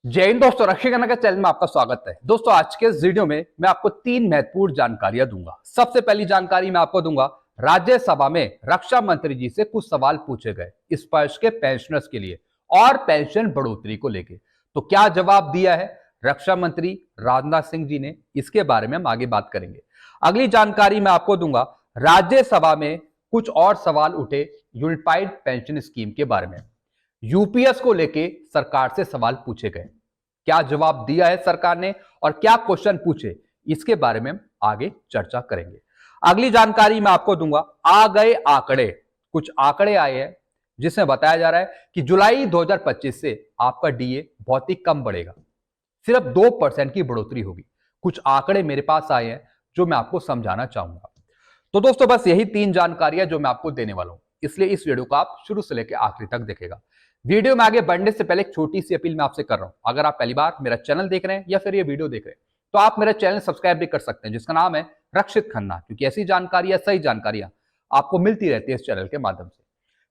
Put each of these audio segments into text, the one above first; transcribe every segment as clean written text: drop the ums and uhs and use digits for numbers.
जय हिंद दोस्तों, रक्षा गन्ना के चैनल में आपका स्वागत है। दोस्तों आज के इस वीडियो में मैं आपको तीन महत्वपूर्ण जानकारियां दूंगा। सबसे पहली जानकारी मैं आपको दूंगा, राज्यसभा में रक्षा मंत्री जी से कुछ सवाल पूछे गए इस वर्ष के पेंशनर्स के लिए और पेंशन बढ़ोतरी को लेकर। तो क्या जवाब दिया है रक्षा मंत्री राजनाथ सिंह जी ने, इसके बारे में हम आगे बात करेंगे। अगली जानकारी मैं आपको दूंगा, राज्यसभा में कुछ और सवाल उठे यूनिफाइड पेंशन स्कीम के बारे में। यूपीएस को लेके सरकार से सवाल पूछे गए, क्या जवाब दिया है सरकार ने और क्या क्वेश्चन पूछे, इसके बारे में हम आगे चर्चा करेंगे। अगली जानकारी मैं आपको दूंगा, आ गए आंकड़े, कुछ आंकड़े आए हैं जिसमें बताया जा रहा है कि जुलाई 2025 से आपका डीए बहुत ही कम बढ़ेगा, सिर्फ 2% की बढ़ोतरी होगी। कुछ आंकड़े मेरे पास आए हैं जो मैं आपको समझाना चाहूंगा। तो दोस्तों बस यही तीन जानकारियां जो मैं आपको देने वाला हूं, इसलिए इस वीडियो को आप शुरू से लेकर आखिरी तक देखेगा। वीडियो में आगे बढ़ने से पहले एक छोटी सी अपील मैं आपसे कर रहा हूं, अगर आप पहली बार मेरा चैनल देख रहे हैं या फिर ये वीडियो देख रहे हैं तो आप मेरा चैनल सब्सक्राइब भी कर सकते हैं, जिसका नाम है रक्षित खन्ना, क्योंकि ऐसी जानकारियां, सही जानकारियां आपको मिलती रहती है इस चैनल के माध्यम से।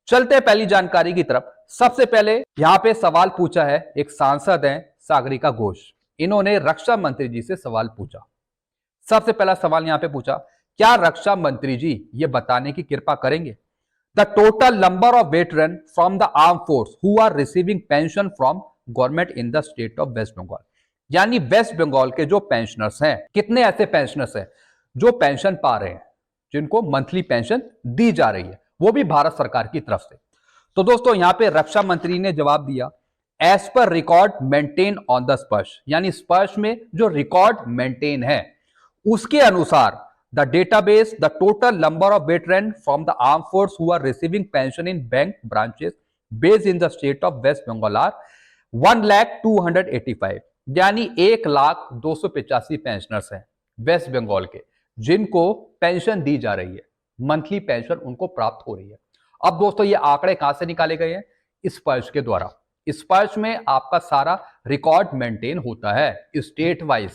चलते हैं पहली जानकारी की तरफ। सबसे पहले यहां पे सवाल पूछा है, एक सांसद है सागरिका घोष, इन्होंने रक्षा मंत्री जी से सवाल पूछा। सबसे पहला सवाल यहां पे पूछा, क्या रक्षा मंत्री जी ये बताने की कृपा करेंगे the total number of veterans from the armed force who are receiving pension from government in the state of West Bengal। यानी वेस्ट बंगाल के जो पेंशनर्स हैं, कितने ऐसे पेंशनर्स हैं जो पेंशन पा रहे हैं, जिनको मंथली पेंशन दी जा रही है, वो भी भारत सरकार की तरफ से। तो दोस्तों यहां पे रक्षा मंत्री ने जवाब दिया, as per record maintain on the स्पर्श, यानी स्पर्श में जो रिकॉर्ड मेंटेन है उसके अनुसार the database, the total number of veterans from the armed force who are receiving pension in bank branches based in the state of West Bengal are 1,285,000, यानी 1,285,000 pensioners हैं वेस्ट बंगाल के जिनको पेंशन दी जा रही है, मंथली पेंशन उनको प्राप्त हो रही है। अब दोस्तों ये आंकड़े कहां से निकाले गए हैं? स्पर्श के द्वारा। स्पर्श में आपका सारा रिकॉर्ड मेंटेन होता है स्टेट वाइज,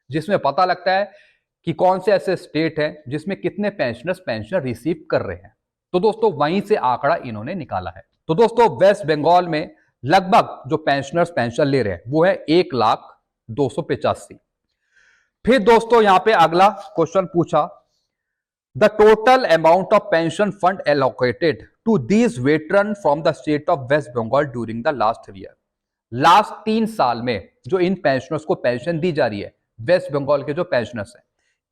जिसमें पता लगता है कि कौन से ऐसे स्टेट हैं जिसमें कितने पेंशनर्स पेंशन रिसीव कर रहे हैं। तो दोस्तों वहीं से आंकड़ा इन्होंने निकाला है। तो दोस्तों वेस्ट बंगाल में लगभग जो पेंशनर्स पेंशन ले रहे हैं वो है 1,285,000। फिर दोस्तों यहां पे अगला क्वेश्चन पूछा, the total amount of pension fund allocated to these veteran from the state of West Bengal during the last 3 year. Last 3 साल में जो इन पेंशनर्स को पेंशन दी जा रही है, वेस्ट बंगाल के जो पेंशनर्स हैं,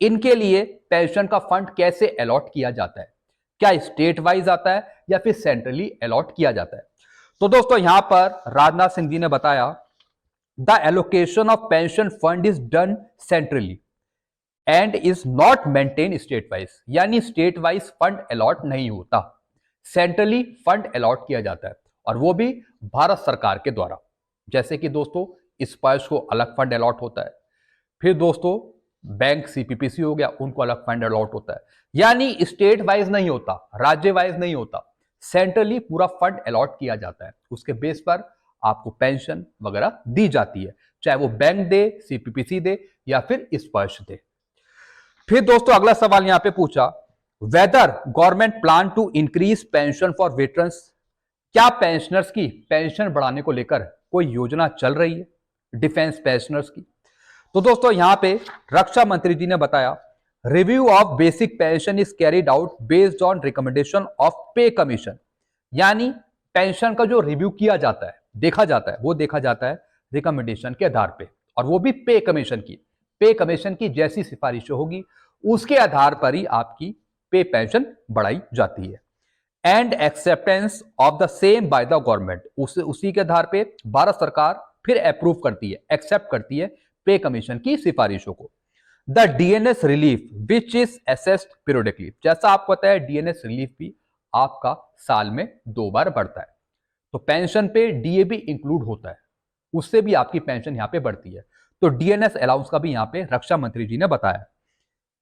इनके लिए पेंशन का फंड कैसे अलॉट किया जाता है? क्या स्टेट वाइज आता है या फिर सेंट्रली अलॉट किया जाता है? तो दोस्तों यहां पर राजनाथ सिंह जी ने बताया, the allocation of pension fund is done centrally and is not maintain state wise, यानी स्टेट वाइज फंड अलॉट नहीं होता, सेंट्रली फंड अलॉट किया जाता है और वो भी भारत सरकार के द्वारा। जैसे कि दोस्तों स्पर्श को अलग फंड अलॉट होता है, फिर दोस्तों बैंक सीपीपीसी हो गया, उनको अलग फंड अलॉट होता है, यानी स्टेट वाइज नहीं होता, राज्य वाइज नहीं होता, सेंट्रली पूरा फंड अलॉट किया जाता है। उसके बेस पर आपको पेंशन वगैरह दी जाती है, चाहे वो बैंक दे, सीपीपीसी दे या फिर स्पर्श दे। फिर दोस्तों अगला सवाल यहां पे पूछा, whether government plan to increase pension for veterans, क्या पेंशनर्स की पेंशन बढ़ाने को लेकर कोई योजना चल रही है डिफेंस पेंशनर्स की? तो दोस्तों यहां पे रक्षा मंत्री जी ने बताया, review of basic pension is carried out based on recommendation of पे कमीशन, यानी पेंशन का जो रिव्यू किया जाता है, देखा जाता है, वो देखा जाता है रिकमेंडेशन के आधार पे, और वो भी पे कमीशन की जैसी सिफारिश होगी उसके आधार पर ही आपकी पे पेंशन बढ़ाई जाती है। And acceptance of the same by the government, उसी के आधार पे भारत सरकार फिर अप्रूव करती है, एक्सेप्ट करती है पे कमीशन की सिफारिशों को। The DNS relief which is assessed periodically, जैसा आपको पता है डीएनएस रिलीफ भी आपका साल में 2 बार बढ़ता है, तो पेंशन पे डीए भी इंक्लूड होता है, उससे भी आपकी पेंशन यहां पे बढ़ती है। तो डीएनएस अलाउंस का भी यहां पे रक्षा मंत्री जी ने बताया,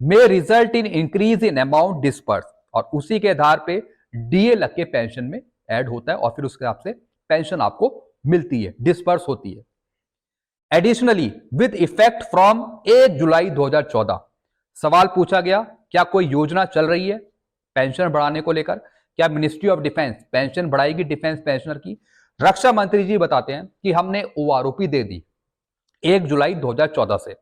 may result in increase in amount disperse, और उसी के आधार पे डीए लग के पेंशन में ऐड होता है और फिर उसके हिसाब से पेंशन आपको मिलती है, डिस्पर्स होती है। एडिशनली विद इफेक्ट फ्रॉम 1 जुलाई 2014, सवाल पूछा गया, क्या कोई योजना चल रही है पेंशन बढ़ाने को लेकर? क्या मिनिस्ट्री ऑफ डिफेंस पेंशन बढ़ाएगी डिफेंस पेंशनर की? रक्षा मंत्री जी बताते हैं कि हमने ओआरओपी दे दी 1 जुलाई 2014 से।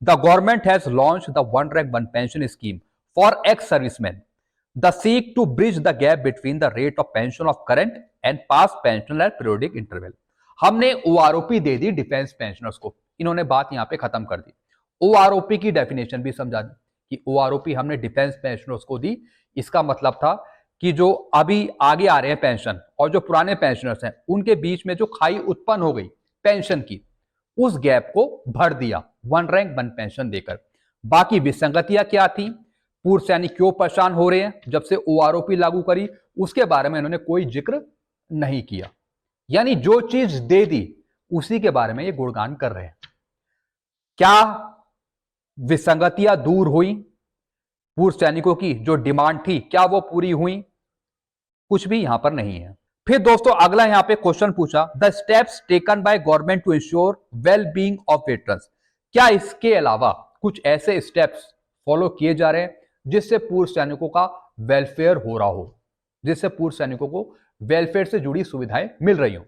The government has launch the one rank one pension scheme for ex serviceman the seek to bridge the gap between the rate of pension of current and past pension at periodic interval. हमने OROP दे दी defence pensioners को। इन्होंने बात यहां पे खत्म कर दी। ओआरओपी की डेफिनेशन भी समझा दी कि ओआरओपी हमने डिफेंस पेंशनर्स को दी। इसका मतलब था कि जो अभी आगे आ रहे हैं पेंशन और जो पुराने पेंशनर्स हैं उनके बीच में जो खाई उत्पन्न हो गई पेंशन की, उस गैप को भर दिया वन रैंक वन पेंशन देकर। बाकी विसंगतियां क्या थी, पूर्व सैनिक क्यों परेशान हो रहे हैं जब से ओआरओपी लागू करी, उसके बारे में इन्होंने कोई जिक्र नहीं किया। यानी जो चीज दे दी उसी के बारे में ये गुणगान कर रहे हैं। क्या विसंगतियां दूर हुई, पूर्व सैनिकों की जो डिमांड थी क्या वो पूरी हुई? कुछ भी यहां पर नहीं है। फिर दोस्तों अगला यहां पे क्वेश्चन पूछा, the steps taken by government to ensure well being of veterans. क्या इसके अलावा कुछ ऐसे स्टेप्स फॉलो किए जा रहे हैं जिससे पूर्व सैनिकों का वेलफेयर हो रहा हो, जिससे पूर्व सैनिकों को वेलफेयर से जुड़ी सुविधाएं मिल रही हो?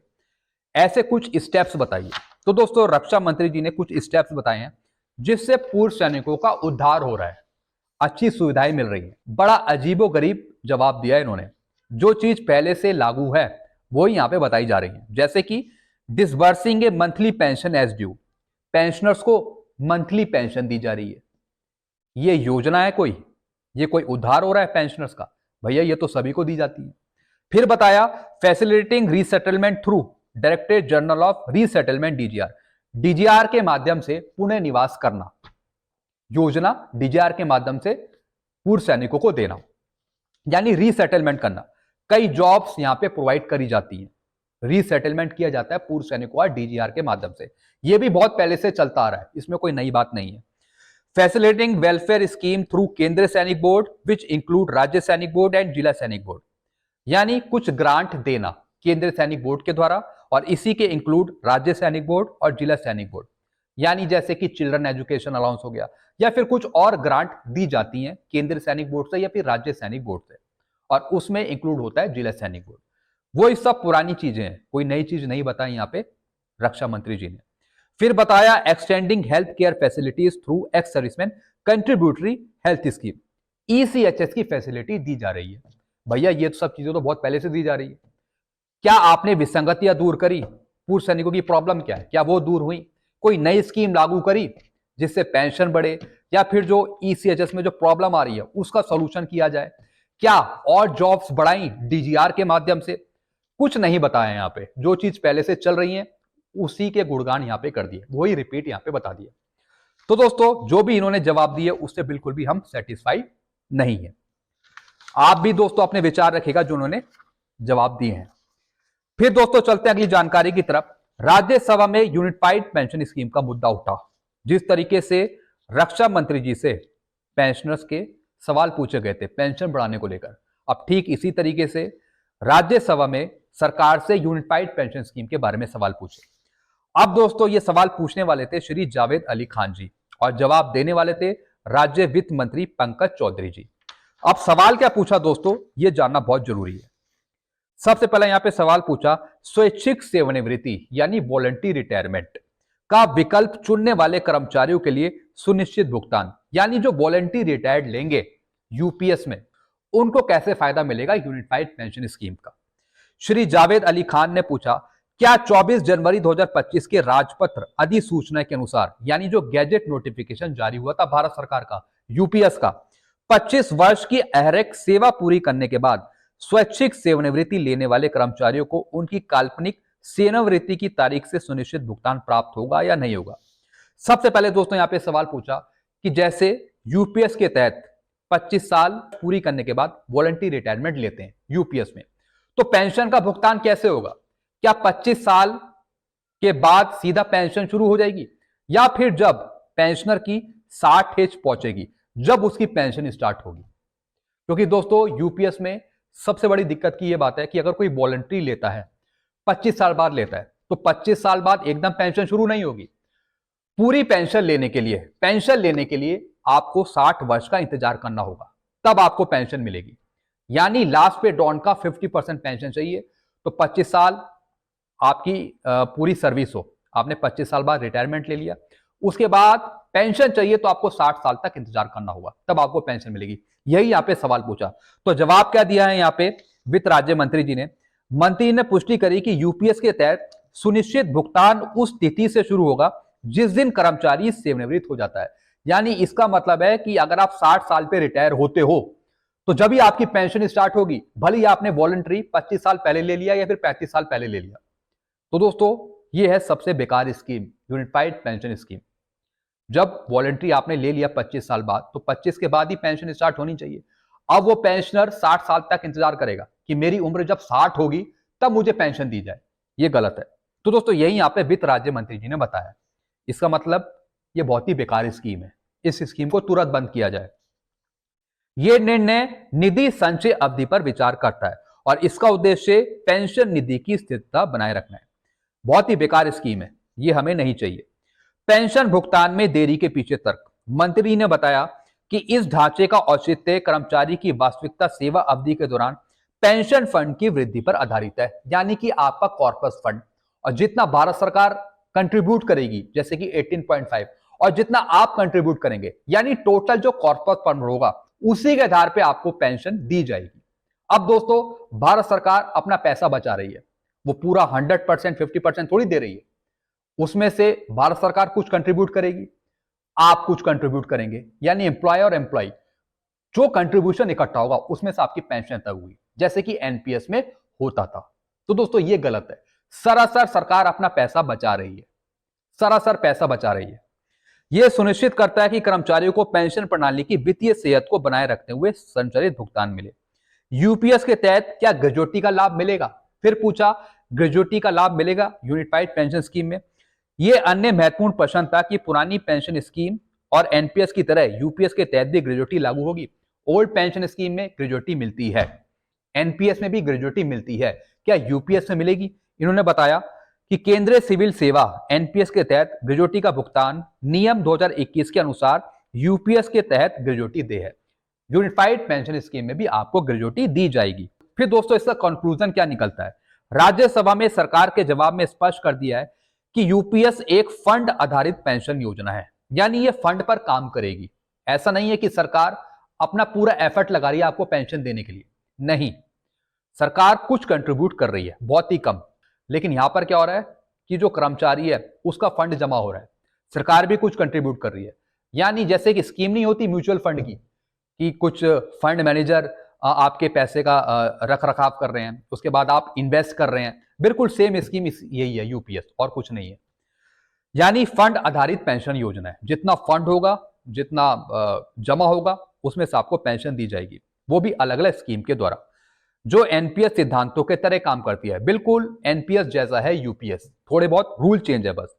ऐसे कुछ स्टेप्स बताइए। तो दोस्तों रक्षा मंत्री जी ने कुछ स्टेप्स बताए हैं जिससे पूर्व सैनिकों का उद्धार हो रहा है, अच्छी सुविधाएं मिल रही है। बड़ा अजीबो गरीब जवाब दिया इन्होंने। जो चीज पहले से लागू है वो यहां पे बताई जा रही है। जैसे कि disbursing a monthly pension as due, pensioners को मंथली पेंशन दी जा रही है। ये योजना है कोई? ये कोई उद्धार हो रहा है पेंशनर्स का? भैया ये तो सभी को दी जाती है। फिर बताया facilitating resettlement through directorate general of resettlement DGR, DGR के माध्यम से पुनः निवास करना योजना, डीजीआर के माध्यम से पूर्व सैनिकों को देना, यानी रीसेटलमेंट करना। कई जॉब्स यहां पे प्रोवाइड करी जाती हैं, रीसेटलमेंट किया जाता है पूर्व सैनिकों का डीजीआर के माध्यम से। यह भी बहुत पहले से चलता आ रहा है, इसमें कोई नई बात नहीं है। फैसिलिटेटिंग वेलफेयर स्कीम थ्रू केंद्रीय सैनिक बोर्ड विच इंक्लूड राज्य सैनिक बोर्ड एंड जिला सैनिक बोर्ड, यानी कुछ ग्रांट देना केंद्रीय सैनिक बोर्ड के द्वारा और इसी के इंक्लूड राज्य सैनिक बोर्ड और जिला सैनिक बोर्ड, यानी जैसे कि चिल्ड्रन एजुकेशन अलाउंस हो गया या फिर कुछ और ग्रांट दी जाती हैं केंद्रीय सैनिक बोर्ड से या फिर राज्य सैनिक बोर्ड से, और उसमें इंक्लूड होता है जिला सैनिक बोर्ड। वो सब पुरानी चीजें हैं, कोई नई चीज नहीं बताई यहां पे रक्षा मंत्री जी ने। फिर बताया extending health care facilities through ex serviceman contributory health scheme, ECHS की फैसिलिटी दी जा रही है। भैया ये सब चीजें तो बहुत पहले से दी जा रही है। क्या आपने विसंगतियां दूर करी? पूर्व सैनिकों की प्रॉब्लम क्या है, क्या वो दूर हुई? कोई नई स्कीम लागू करी जिससे पेंशन बढ़े, या फिर जो ईसीएचएस में जो प्रॉब्लम आ रही है उसका सॉल्यूशन किया जाए? क्या और जॉब्स बढ़ाई डीजीआर के माध्यम से? कुछ नहीं बताया यहां पे। जो चीज पहले से चल रही है उसी के गुणगान यहां पे कर दिए, वही रिपीट यहां पे बता दिया। तो दोस्तों जो भी इन्होंने जवाब दिए उससे बिल्कुल भी हम सेटिस्फाइड नहीं है। आप भी दोस्तों अपने विचार रखिएगा जो उन्होंने जवाब दिए हैं। फिर दोस्तों चलते हैं अगली जानकारी की तरफ। राज्यसभा में यूनिफाइड पेंशन स्कीम का मुद्दा उठा। जिस तरीके से रक्षा मंत्री जी से पेंशनर्स के सवाल पूछे गए थे पेंशन बढ़ाने को लेकर, अब ठीक इसी तरीके से राज्यसभा में सरकार से यूनिफाइड पेंशन स्कीम के बारे में सवाल पूछे। अब दोस्तों ये सवाल पूछने वाले थे श्री जावेद अली खान जी और जवाब देने वाले थे राज्य वित्त मंत्री पंकज चौधरी जी। अब सवाल क्या पूछा दोस्तों, ये जानना बहुत जरूरी है। सबसे पहले यहां पे सवाल पूछा स्वैच्छिक सेवानिवृत्ति यानी वॉलंटरी रिटायरमेंट का विकल्प चुनने वाले कर्मचारियों के लिए सुनिश्चित भुगतान, यानी जो वॉलंटरी रिटायर्ड लेंगे यूपीएस में उनको कैसे फायदा मिलेगा यूनिफाइड पेंशन स्कीम का। श्री जावेद अली खान ने पूछा क्या 24 जनवरी 2025 के राजपत्र अधिसूचना के अनुसार, यानी जो गैजेट नोटिफिकेशन जारी हुआ था भारत सरकार का यूपीएस का, 25 वर्ष की अहरक सेवा पूरी करने के बाद स्वैच्छिक सेवानिवृत्ति लेने वाले कर्मचारियों को उनकी काल्पनिक सेवानिवृत्ति की तारीख से सुनिश्चित भुगतान प्राप्त होगा या नहीं होगा। सबसे पहले दोस्तों यहां पे सवाल पूछा कि जैसे यूपीएस के तहत 25 साल पूरी करने के बाद वॉलंटरी रिटायरमेंट लेते हैं यूपीएस में, तो पेंशन का भुगतान कैसे होगा? क्या 25 साल के बाद सीधा पेंशन शुरू हो जाएगी, या फिर जब पेंशनर की 60 एज पहुंचेगी जब उसकी पेंशन स्टार्ट होगी? क्योंकि दोस्तों यूपीएस में सबसे बड़ी दिक्कत की यह बात है कि अगर कोई वॉलंटरी लेता है 25 साल बाद लेता है तो 25 साल बाद एकदम पेंशन शुरू नहीं होगी। पूरी पेंशन लेने के लिए आपको 60 वर्ष का इंतजार करना होगा, तब आपको पेंशन मिलेगी। यानी लास्ट पे डॉन का 50% पेंशन चाहिए, तो 25 साल आपकी पूरी सर्विस हो, आपने 25 साल बाद रिटायरमेंट ले लिया, उसके बाद पेंशन चाहिए तो आपको 60 साल तक इंतजार करना होगा, तब आपको पेंशन मिलेगी। यही यहाँ पे सवाल पूछा, तो जवाब क्या दिया है यहाँ पे वित्त राज्य मंत्री जी ने? मंत्री ने पुष्टि करी कि यूपीएस के तहत सुनिश्चित भुगतान उस तिथि से शुरू होगा जिस दिन कर्मचारी सेवानिवृत्त हो जाता है। यानी इसका मतलब है कि अगर आप 60 साल पे रिटायर होते हो तो जब ही आपकी पेंशन स्टार्ट होगी, भले ही आपने वॉलंटरी 25 साल पहले ले लिया या फिर 35 साल पहले ले लिया। तो दोस्तों ये है सबसे बेकार स्कीम, यूनिफाइड पेंशन स्कीम। जब वॉलंटरी आपने ले लिया 25 साल बाद, तो 25 के बाद ही पेंशन स्टार्ट होनी चाहिए। अब वो पेंशनर 60 साल तक इंतजार करेगा कि मेरी उम्र जब 60 होगी तब मुझे पेंशन दी जाए, ये गलत है। तो दोस्तों यही यहाँ पे वित्त राज्य मंत्री जी ने बताया। इसका मतलब ये बहुत ही बेकार स्कीम है, इस स्कीम को तुरंत बंद किया जाए। यह निर्णय निधि संचय अवधि पर विचार करता है और इसका उद्देश्य पेंशन निधि की स्थिरता बनाए रखना है। बहुत ही बेकार स्कीम है, ये हमें नहीं चाहिए। पेंशन भुगतान में देरी के पीछे तर्क, मंत्री ने बताया कि इस ढांचे का औचित्य कर्मचारी की वास्तविकता सेवा अवधि के दौरान पेंशन फंड की वृद्धि पर आधारित है। यानी कि आपका कॉर्पस फंड और जितना भारत सरकार कंट्रीब्यूट करेगी जैसे कि 18.5 और जितना आप कंट्रीब्यूट करेंगे, यानी टोटल जो कॉर्पस फंड होगा उसी के आधार पे आपको पेंशन दी जाएगी। अब दोस्तों भारत सरकार अपना पैसा बचा रही है, वो पूरा 100% 50% थोड़ी दे रही है। उसमें से भारत सरकार कुछ कंट्रीब्यूट करेगी, आप कुछ कंट्रीब्यूट करेंगे, यानी एम्प्लॉय और एम्प्लॉय जो कंट्रीब्यूशन इकट्ठा होगा उसमें से आपकी पेंशन तय हुई, जैसे कि एनपीएस में होता था। तो दोस्तों ये गलत है, सरासर सरकार अपना पैसा बचा रही है, सरासर पैसा बचा रही है। यह सुनिश्चित करता है कि कर्मचारियों को पेंशन प्रणाली की वित्तीय सेहत को बनाए रखते हुए संचालित भुगतान मिले। यूपीएस के तहत क्या ग्रेजुएटी का लाभ मिलेगा? फिर पूछा, ग्रेजुएटी का लाभ मिलेगा यूनिफाइड पेंशन स्कीम में? यह अन्य महत्वपूर्ण प्रश्न था कि पुरानी पेंशन स्कीम और एनपीएस की तरह यूपीएस के तहत भी ग्रेजुएटी लागू होगी। ओल्ड पेंशन स्कीम में ग्रेजुएटी मिलती है, एनपीएस में भी ग्रेजुएटी मिलती है, क्या यूपीएस में मिलेगी? इन्होंने बताया कि केंद्रीय सिविल सेवा एनपीएस के तहत ग्रेजुएटी का भुगतान नियम 2021 के अनुसार यूपीएस के तहत ग्रेजुएटी दे है। यूनिफाइड पेंशन स्कीम में भी आपको ग्रेजुएटी दी जाएगी। फिर दोस्तों इसका कंक्लूजन क्या निकलता है? राज्यसभा में सरकार के जवाब में स्पष्ट कर दिया है कि यूपीएस एक फंड आधारित पेंशन योजना है, यानी ये फंड पर काम करेगी। ऐसा नहीं है कि सरकार अपना पूरा एफर्ट लगा रही है आपको पेंशन देने के लिए, नहीं, सरकार कुछ कंट्रीब्यूट कर रही है, बहुत ही कम। लेकिन यहां पर क्या हो रहा है कि जो कर्मचारी है उसका फंड जमा हो रहा है, सरकार भी कुछ कंट्रीब्यूट कर रही है। यानी जैसे कि स्कीम नहीं होती म्यूचुअल फंड की, कि कुछ फंड मैनेजर आपके पैसे का रख रखाव कर रहे हैं, उसके बाद आप इन्वेस्ट कर रहे हैं, बिल्कुल सेम स्कीम यही है यूपीएस, और कुछ नहीं है। यानी फंड आधारित पेंशन योजना है, जितना फंड होगा, जितना जमा होगा, उसमें से आपको पेंशन दी जाएगी, वो भी अलग अलग स्कीम के द्वारा, जो एनपीएस सिद्धांतों के तरह काम करती है। बिल्कुल एनपीएस जैसा है यूपीएस, थोड़े बहुत रूल चेंज है बस।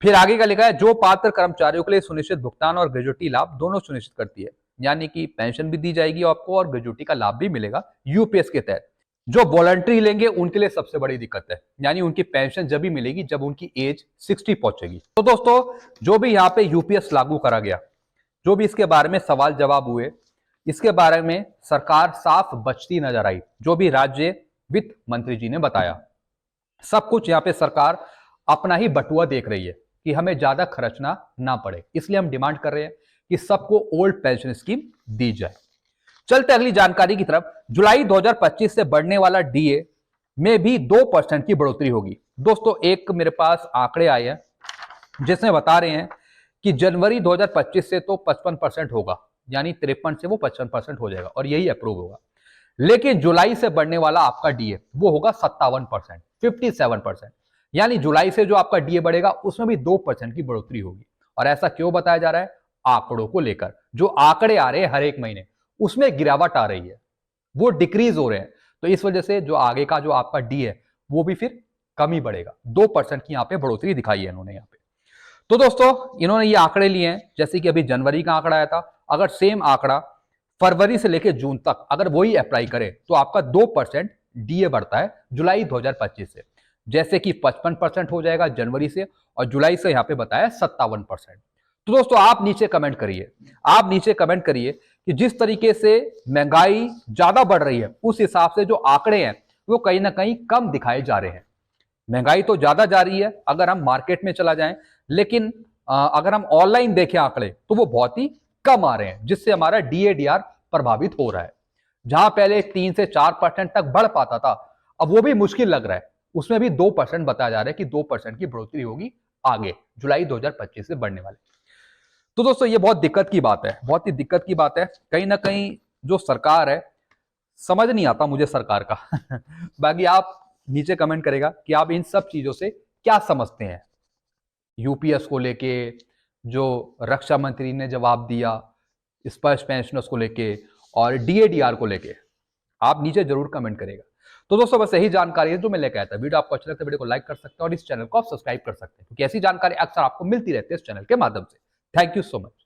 फिर आगे का लिखा है, जो पात्र कर्मचारियों के लिए सुनिश्चित भुगतान और ग्रेजुएटी लाभ दोनों सुनिश्चित करती है, यानी कि पेंशन भी दी जाएगी आपको और ग्रेजुएटी का लाभ भी मिलेगा यूपीएस के तहत। जो वॉलंटरी लेंगे उनके लिए सबसे बड़ी दिक्कत है, यानी उनकी पेंशन जब भी मिलेगी जब उनकी एज 60 पहुंचेगी। तो दोस्तों जो भी यहाँ पे यूपीएस लागू करा गया, जो भी इसके बारे में सवाल जवाब हुए, इसके बारे में सरकार साफ बचती नजर आई। जो भी राज्य वित्त मंत्री जी ने बताया, सब कुछ यहाँ पे सरकार अपना ही बटुआ देख रही है कि हमें ज्यादा खर्चना ना पड़े, इसलिए हम डिमांड कर रहे हैं कि सबको ओल्ड पेंशन स्कीम दी जाए। चलते अगली जानकारी की तरफ। जुलाई 2025 से बढ़ने वाला डीए में भी 2% की बढ़ोतरी होगी। दोस्तों एक मेरे पास आंकड़े आए हैं जिसमें बता रहे हैं कि जनवरी 2025 से तो 55% होगा, यानी 53 से वो 55% हो जाएगा और यही अप्रूव होगा। लेकिन जुलाई से बढ़ने वाला आपका डीए वो होगा 57%, 57%, यानी जुलाई से जो आपका डीए बढ़ेगा उसमें भी 2% की बढ़ोतरी होगी। और ऐसा क्यों बताया जा रहा है? आंकड़ों को लेकर, जो आंकड़े आ रहे हैं हर एक महीने उसमें गिरावट आ रही है, वो डिक्रीज हो रहे हैं, तो इस वजह से जो आगे का जो आपका डी है वो भी फिर कम ही बढ़ेगा। 2% की यहाँ पे बढ़ोतरी दिखाई है इन्होंने यहाँ पे। तो दोस्तों इन्होंने ये आंकड़े लिए हैं, जैसे कि अभी जनवरी का आंकड़ा आया था, अगर सेम आंकड़ा फरवरी से लेकर जून तक अगर वही अप्लाई करे तो आपका 2% डीए बढ़ता है जुलाई 2025 से, जैसे कि 55% हो जाएगा जनवरी से और जुलाई से यहाँ पे बताया 57%। तो दोस्तों आप नीचे कमेंट करिए, आप नीचे कमेंट करिए कि जिस तरीके से महंगाई ज्यादा बढ़ रही है उस हिसाब से जो आंकड़े हैं वो कहीं ना कहीं कम दिखाए जा रहे हैं। महंगाई तो ज्यादा जा रही है अगर हम मार्केट में चला जाएं, लेकिन अगर हम ऑनलाइन देखें आंकड़े तो वो बहुत ही कम आ रहे हैं, जिससे हमारा डीएडीआर प्रभावित हो रहा है। जहां पहले 3 से 4% तक बढ़ पाता था, अब वो भी मुश्किल लग रहा है। उसमें भी 2% बताया जा रहा है कि 2% की बढ़ोतरी होगी आगे जुलाई 2025 से बढ़ने वाले। तो दोस्तों ये बहुत दिक्कत की बात है, बहुत ही दिक्कत की बात है। कहीं ना कहीं जो सरकार है, समझ नहीं आता मुझे सरकार का बाकी आप नीचे कमेंट करेगा कि आप इन सब चीजों से क्या समझते हैं। यूपीएस को लेके जो रक्षा मंत्री ने जवाब दिया, स्पर्श पेंशनर्स को लेके और डीएडीआर को लेके, आप नीचे जरूर कमेंट करेगा। तो दोस्तों बस यही जानकारी है जो मैं लेकर आया था। वीडियो आपको अच्छा लगता है वीडियो को लाइक कर सकते हैं और इस चैनल को आप सब्सक्राइब कर सकते हैं, क्योंकि ऐसी जानकारी अक्सर आपको मिलती रहती है इस चैनल के माध्यम से। Thank you so much.